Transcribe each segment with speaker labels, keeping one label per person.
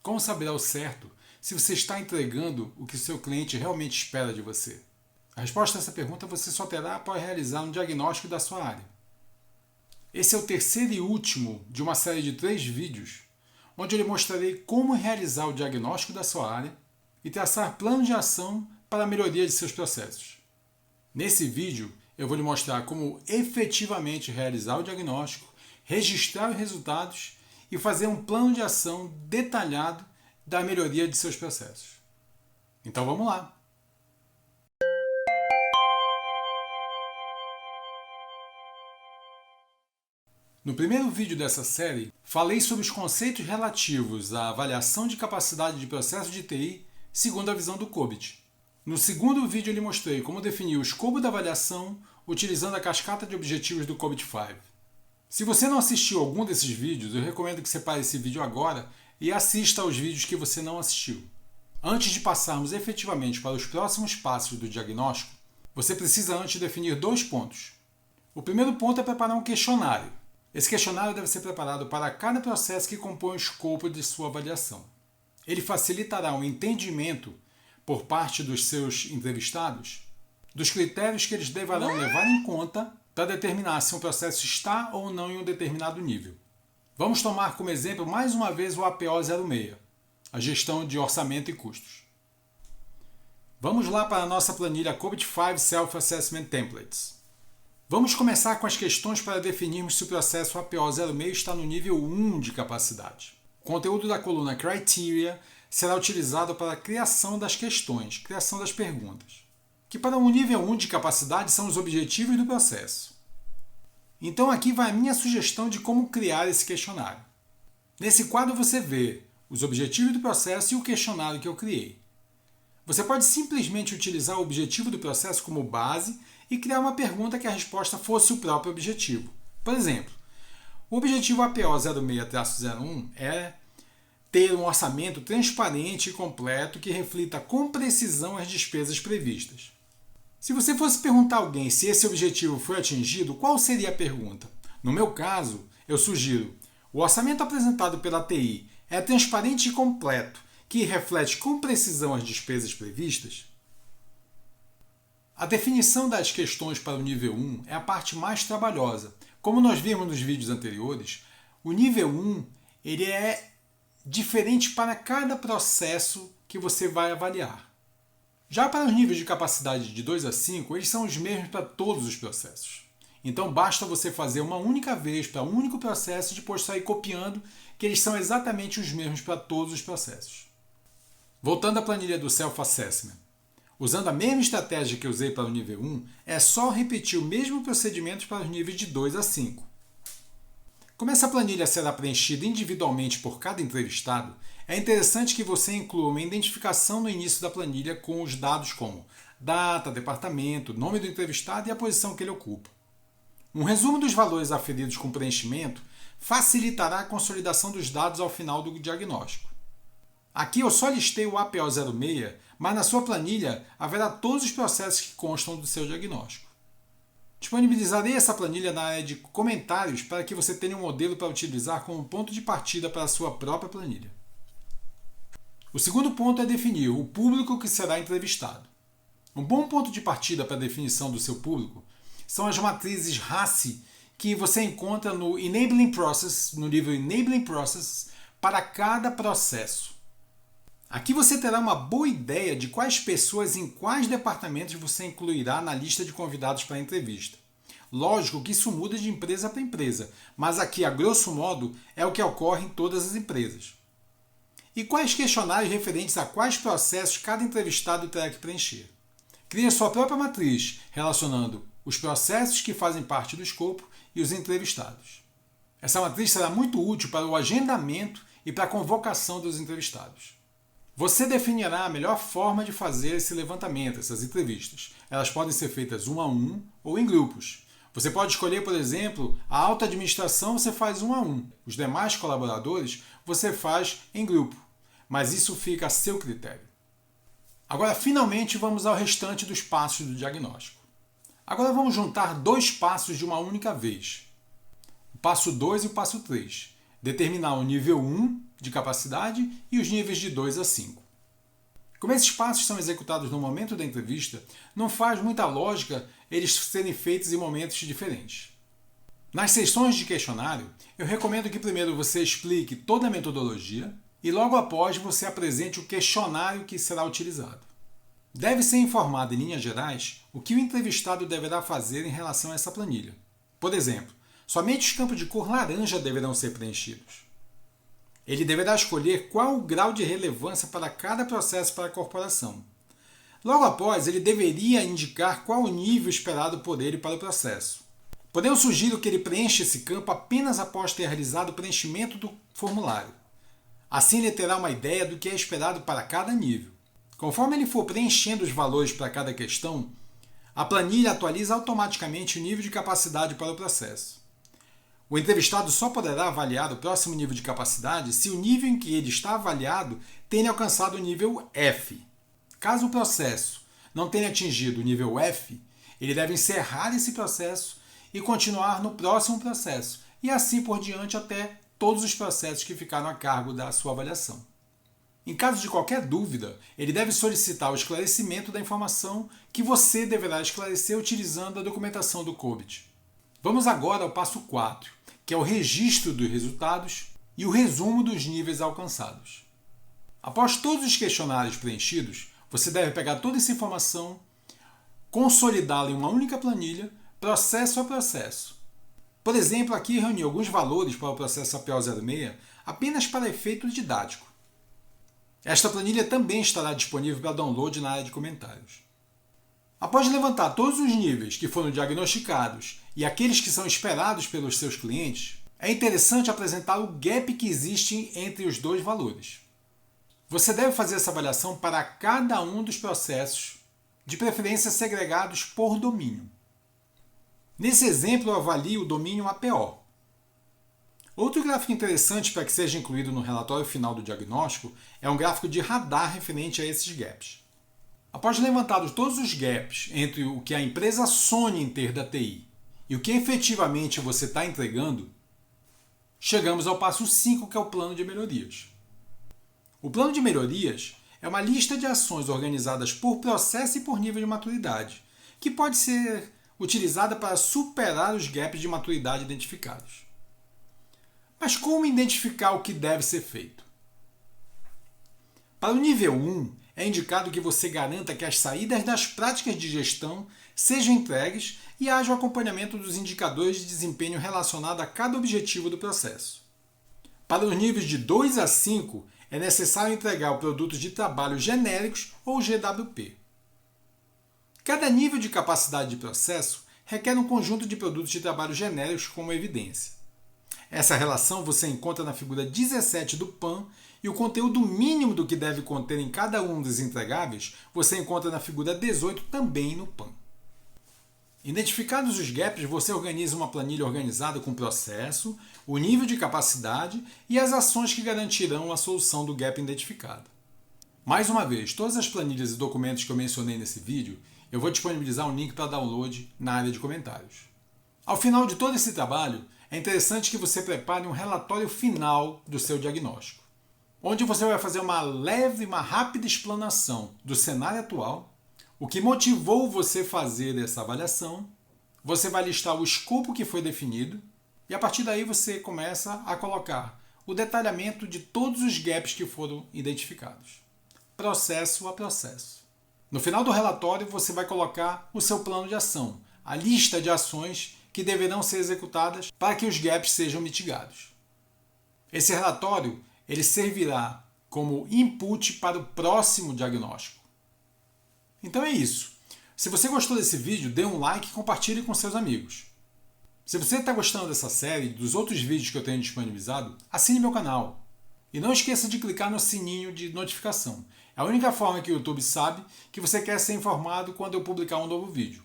Speaker 1: Como saber ao certo se você está entregando o que o seu cliente realmente espera de você? A resposta a essa pergunta você só terá após realizar um diagnóstico da sua área. Esse é o terceiro e último de uma série de 3 vídeos, onde eu lhe mostrarei como realizar o diagnóstico da sua área e traçar planos de ação para a melhoria de seus processos. Nesse vídeo, eu vou lhe mostrar como efetivamente realizar o diagnóstico, registrar os resultados e fazer um plano de ação detalhado da melhoria de seus processos. Então vamos lá! No primeiro vídeo dessa série, falei sobre os conceitos relativos à avaliação de capacidade de processo de TI segundo a visão do COBIT. No segundo vídeo, eu lhe mostrei como definir o escopo da avaliação utilizando a cascata de objetivos do COBIT-5. Se você não assistiu algum desses vídeos, eu recomendo que você pare esse vídeo agora e assista aos vídeos que você não assistiu. Antes de passarmos efetivamente para os próximos passos do diagnóstico, você precisa antes definir 2 pontos. O primeiro ponto é preparar um questionário. Esse questionário deve ser preparado para cada processo que compõe o escopo de sua avaliação. Ele facilitará o entendimento, por parte dos seus entrevistados, dos critérios que eles deverão levar em conta para determinar se um processo está ou não em um determinado nível. Vamos tomar como exemplo mais uma vez o APO 06, a gestão de orçamento e custos. Vamos lá para a nossa planilha COBIT-5 Self-Assessment Templates. Vamos começar com as questões para definirmos se o processo APO 06 está no nível 1 de capacidade. O conteúdo da coluna Criteria será utilizado para a criação das questões, criação das perguntas, que para o nível 1 de capacidade são os objetivos do processo. Então aqui vai a minha sugestão de como criar esse questionário. Nesse quadro você vê os objetivos do processo e o questionário que eu criei. Você pode simplesmente utilizar o objetivo do processo como base e criar uma pergunta que a resposta fosse o próprio objetivo. Por exemplo, o objetivo APO 06-01 é ter um orçamento transparente e completo que reflita com precisão as despesas previstas. Se você fosse perguntar a alguém se esse objetivo foi atingido, qual seria a pergunta? No meu caso, eu sugiro: o orçamento apresentado pela TI é transparente e completo, que reflete com precisão as despesas previstas? A definição das questões para o nível 1 é a parte mais trabalhosa. Como nós vimos nos vídeos anteriores, o nível 1 ele é diferente para cada processo que você vai avaliar. Já para os níveis de capacidade de 2 a 5, eles são os mesmos para todos os processos. Então basta você fazer uma única vez para um único processo e depois sair copiando que eles são exatamente os mesmos para todos os processos. Voltando à planilha do Self-Assessment. Usando a mesma estratégia que eu usei para o nível 1, é só repetir o mesmo procedimento para os níveis de 2 a 5. Como essa planilha será preenchida individualmente por cada entrevistado, é interessante que você inclua uma identificação no início da planilha com os dados como data, departamento, nome do entrevistado e a posição que ele ocupa. Um resumo dos valores aferidos com preenchimento facilitará a consolidação dos dados ao final do diagnóstico. Aqui eu só listei o APO 06, mas na sua planilha haverá todos os processos que constam do seu diagnóstico. Disponibilizarei essa planilha na área de comentários para que você tenha um modelo para utilizar como ponto de partida para a sua própria planilha. O segundo ponto é definir o público que será entrevistado. Um bom ponto de partida para a definição do seu público são as matrizes RACI que você encontra no Enabling Process, no nível Enabling Process, para cada processo. Aqui você terá uma boa ideia de quais pessoas em quais departamentos você incluirá na lista de convidados para a entrevista. Lógico que isso muda de empresa para empresa, mas aqui, a grosso modo, é o que ocorre em todas as empresas. E quais questionários referentes a quais processos cada entrevistado terá que preencher. Crie sua própria matriz, relacionando os processos que fazem parte do escopo e os entrevistados. Essa matriz será muito útil para o agendamento e para a convocação dos entrevistados. Você definirá a melhor forma de fazer esse levantamento, essas entrevistas. Elas podem ser feitas 1 a 1 ou em grupos. Você pode escolher, por exemplo, a alta administração você faz 1 a 1. Os demais colaboradores você faz em grupo. Mas isso fica a seu critério. Agora, finalmente, vamos ao restante dos passos do diagnóstico. Agora vamos juntar 2 passos de uma única vez. O passo 2 e o passo 3. Determinar o nível 1 de capacidade e os níveis de 2 a 5. Como esses passos são executados no momento da entrevista, não faz muita lógica eles serem feitos em momentos diferentes. Nas sessões de questionário, eu recomendo que primeiro você explique toda a metodologia e logo após você apresente o questionário que será utilizado. Deve ser informado em linhas gerais o que o entrevistado deverá fazer em relação a essa planilha. Por exemplo, somente os campos de cor laranja deverão ser preenchidos. Ele deverá escolher qual o grau de relevância para cada processo para a corporação. Logo após, ele deveria indicar qual o nível esperado por ele para o processo. Porém, eu sugiro que ele preencha esse campo apenas após ter realizado o preenchimento do formulário. Assim, ele terá uma ideia do que é esperado para cada nível. Conforme ele for preenchendo os valores para cada questão, a planilha atualiza automaticamente o nível de capacidade para o processo. O entrevistado só poderá avaliar o próximo nível de capacidade se o nível em que ele está avaliado tenha alcançado o nível F. Caso o processo não tenha atingido o nível F, ele deve encerrar esse processo e continuar no próximo processo, e assim por diante até todos os processos que ficaram a cargo da sua avaliação. Em caso de qualquer dúvida, ele deve solicitar o esclarecimento da informação que você deverá esclarecer utilizando a documentação do COBIT. Vamos agora ao passo 4, que é o registro dos resultados e o resumo dos níveis alcançados. Após todos os questionários preenchidos, você deve pegar toda essa informação, consolidá-la em uma única planilha, processo a processo. Por exemplo, aqui reuni alguns valores para o processo APO 06 apenas para efeito didático. Esta planilha também estará disponível para download na área de comentários. Após levantar todos os níveis que foram diagnosticados e aqueles que são esperados pelos seus clientes, é interessante apresentar o gap que existe entre os dois valores. Você deve fazer essa avaliação para cada um dos processos, de preferência segregados por domínio. Nesse exemplo, eu avalio o domínio APO. Outro gráfico interessante para que seja incluído no relatório final do diagnóstico é um gráfico de radar referente a esses gaps. Após levantados todos os gaps entre o que a empresa sonha em ter da TI e o que efetivamente você está entregando, chegamos ao passo 5, que é o plano de melhorias. O plano de melhorias é uma lista de ações organizadas por processo e por nível de maturidade, que pode ser utilizada para superar os gaps de maturidade identificados. Mas como identificar o que deve ser feito? Para o nível 1, é indicado que você garanta que as saídas das práticas de gestão sejam entregues e haja o acompanhamento dos indicadores de desempenho relacionados a cada objetivo do processo. Para os níveis de 2 a 5, é necessário entregar o produtos de trabalho genéricos ou GWP. Cada nível de capacidade de processo requer um conjunto de produtos de trabalho genéricos como evidência. Essa relação você encontra na figura 17 do PAN e o conteúdo mínimo do que deve conter em cada um dos entregáveis você encontra na figura 18 também no PAN. Identificados os gaps, você organiza uma planilha organizada com o processo, o nível de capacidade e as ações que garantirão a solução do gap identificado. Mais uma vez, todas as planilhas e documentos que eu mencionei nesse vídeo, eu vou disponibilizar um link para download na área de comentários. Ao final de todo esse trabalho, é interessante que você prepare um relatório final do seu diagnóstico, onde você vai fazer uma leve e uma rápida explanação do cenário atual, o que motivou você a fazer essa avaliação, você vai listar o escopo que foi definido e a partir daí você começa a colocar o detalhamento de todos os gaps que foram identificados, processo a processo. No final do relatório você vai colocar o seu plano de ação, a lista de ações que deverão ser executadas para que os gaps sejam mitigados. Esse relatório ele servirá como input para o próximo diagnóstico. Então é isso. Se você gostou desse vídeo, dê um like e compartilhe com seus amigos. Se você está gostando dessa série e dos outros vídeos que eu tenho disponibilizado, assine meu canal. E não esqueça de clicar no sininho de notificação. É a única forma que o YouTube sabe que você quer ser informado quando eu publicar um novo vídeo.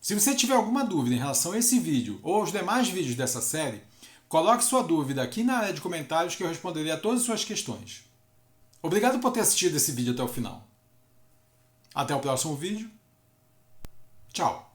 Speaker 1: Se você tiver alguma dúvida em relação a esse vídeo ou aos demais vídeos dessa série, coloque sua dúvida aqui na área de comentários que eu responderei a todas as suas questões. Obrigado por ter assistido esse vídeo até o final. Até o próximo vídeo. Tchau!